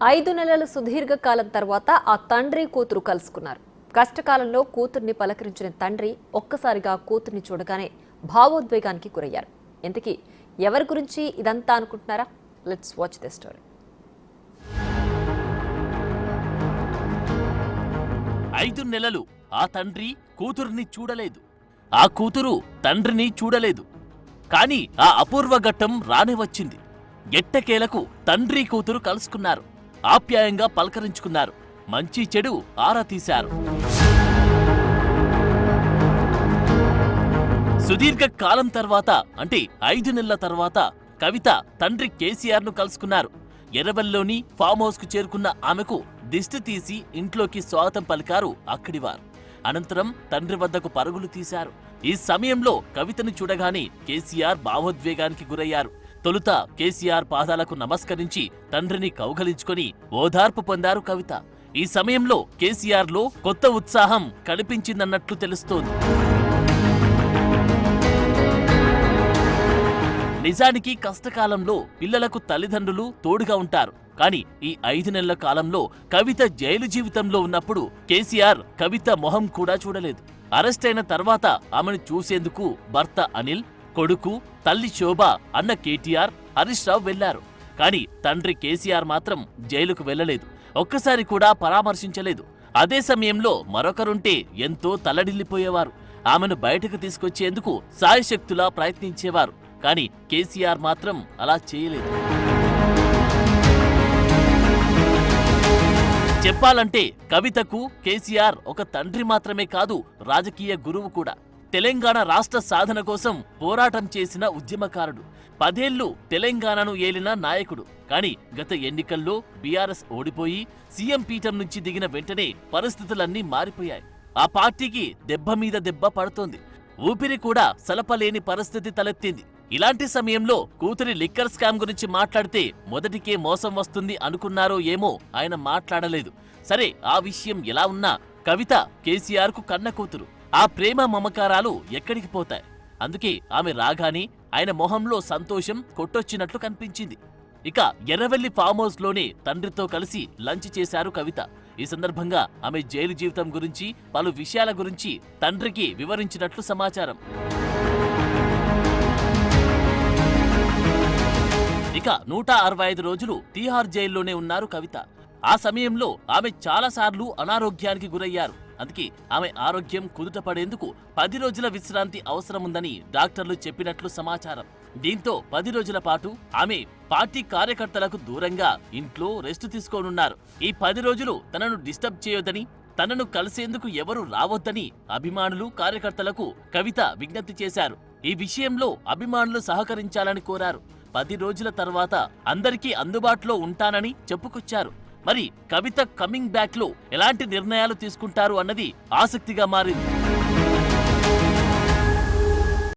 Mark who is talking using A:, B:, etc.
A: 5 నెలల సుదీర్ఘ కాలం తర్వాత ఆ తండ్రి కూతురు కలుసుకున్నారు. కష్టకాలంలో కూతుర్ని పలకరించిన తండ్రి ఒక్కసారిగా కూతుర్ని చూడగానే భావోద్వేగానికి గురయ్యారు. ఇంతకీ ఎవరి గురించి ఇదంతా అనుకుంటున్నారా? Let's watch the story.
B: 5 నెలలు ఆ తండ్రి కూతుర్ని చూడలేదు. ఆ కూతురు తండ్రిని చూడలేదు. కానీ ఆ అపూర్వ ఘట్టం రానే వచ్చింది. ఎట్టకేలకు తండ్రి కూతురు కలుసుకున్నారు. ఆప్యాయంగా పలకరించుకున్నారు. మంచి చెడు ఆరా తీశారు. సుదీర్ఘ కాలం తర్వాత అంటే 5 నెలల తర్వాత కవిత తండ్రి కేసీఆర్ ను కలుసుకున్నారు. ఎర్రవల్లిలోని ఫామ్ హౌస్ కు చేరుకున్న ఆమెకు దిష్టి తీసి ఇంట్లోకి స్వాగతం పలికారు అక్కడివారు. అనంతరం తండ్రి వద్దకు పరుగులు తీశారు. ఈ సమయంలో కవితను చూడగానే కేసీఆర్ భావోద్వేగానికి గురయ్యారు. తొలుత కేసీఆర్ పాదాలకు నమస్కరించి తండ్రిని కౌగలించుకొని ఓదార్పు పొందారు కవిత. ఈ సమయంలో కేసీఆర్ లో కొత్త ఉత్సాహం కనిపించిందన్నట్లు తెలుస్తోంది. నిజానికి కష్టకాలంలో పిల్లలకు తల్లిదండ్రులు తోడుగా ఉంటారు. కానీ ఈ 5 నెలల కాలంలో కవిత జైలు జీవితంలో ఉన్నప్పుడు కేసీఆర్ కవిత మొహం కూడా చూడలేదు. అరెస్ట్ అయిన తర్వాత ఆమెను చూసేందుకు భర్త అనిల్, కొడుకు, తల్లి శోభ, అన్న కేటీఆర్, హరీష్ రావు వెళ్లారు. కానీ తండ్రి కేసీఆర్ మాత్రం జైలుకు వెళ్లలేదు. ఒక్కసారి కూడా పరామర్శించలేదు. అదే సమయంలో మరొకరుంటే ఎంతో తల్లడిల్లిపోయేవారు. ఆమెను బయటకు తీసుకొచ్చేందుకు సాయశక్తులా ప్రయత్నించేవారు. కానీ కేసీఆర్ మాత్రం అలా చేయలేదు. చెప్పాలంటే కవితకు కేసీఆర్ ఒక తండ్రి మాత్రమే కాదు, రాజకీయ గురువు కూడా. తెలంగాణ రాష్ట్ర సాధన కోసం పోరాటం చేసిన ఉద్యమకారుడు. 10 ఏళ్లు తెలంగాణను ఏలిన నాయకుడు. కానీ గత ఎన్నికల్లో బీఆర్ఎస్ ఓడిపోయి సీఎం పీఠం నుంచి దిగిన వెంటనే పరిస్థితులన్నీ మారిపోయాయి. ఆ పార్టీకి దెబ్బ మీద దెబ్బ పడుతోంది. ఊపిరి కూడా సలపలేని పరిస్థితి తలెత్తింది. ఇలాంటి సమయంలో కూతురి లిక్కర్ స్కామ్ గురించి మాట్లాడితే మొదటికే మోసం వస్తుంది అనుకున్నారో ఏమో ఆయన మాట్లాడలేదు. సరే, ఆ విషయం ఎలా ఉన్నా కవిత కేసీఆర్ కు కన్న కూతురు. ఆ ప్రేమ మమకారాలు ఎక్కడికి పోతాయి? అందుకే ఆమె రాగానే ఆయన మొహంలో సంతోషం కొట్టొచ్చినట్లు కనిపించింది. ఇక ఎర్రవెల్లి ఫామ్ హౌస్ లోనే తండ్రితో కలిసి లంచ్ చేశారు కవిత. ఈ సందర్భంగా ఆమె జైలు జీవితం గురించి, పలు విషయాల గురించి తండ్రికి వివరించినట్లు సమాచారం. ఇక 165 రోజులు తీహార్ జైల్లోనే ఉన్నారు కవిత. ఆ సమయంలో ఆమె చాలాసార్లు అనారోగ్యానికి గురయ్యారు. అందుకే ఆమె ఆరోగ్యం కుదుటపడేందుకు 10 రోజుల విశ్రాంతి అవసరముందని డాక్టర్లు చెప్పినట్లు సమాచారం. దీంతో 10 రోజుల పాటు ఆమె పార్టీ కార్యకర్తలకు దూరంగా ఇంట్లో రెస్ట్ తీసుకోనున్నారు. ఈ 10 రోజులు తనను డిస్టర్బ్ చేయొద్దని, తనను కలిసేందుకు ఎవరు రావొద్దని అభిమానులు, కార్యకర్తలకు కవిత విజ్ఞప్తి చేశారు. ఈ విషయంలో అభిమానులు సహకరించాలని కోరారు. 10 రోజుల తర్వాత అందరికీ అందుబాటులో ఉంటానని చెప్పుకొచ్చారు. మరి కవిత కమింగ్ బ్యాక్ లో ఎలాంటి నిర్ణయాలు తీసుకుంటారు అన్నది ఆసక్తిగా మారింది.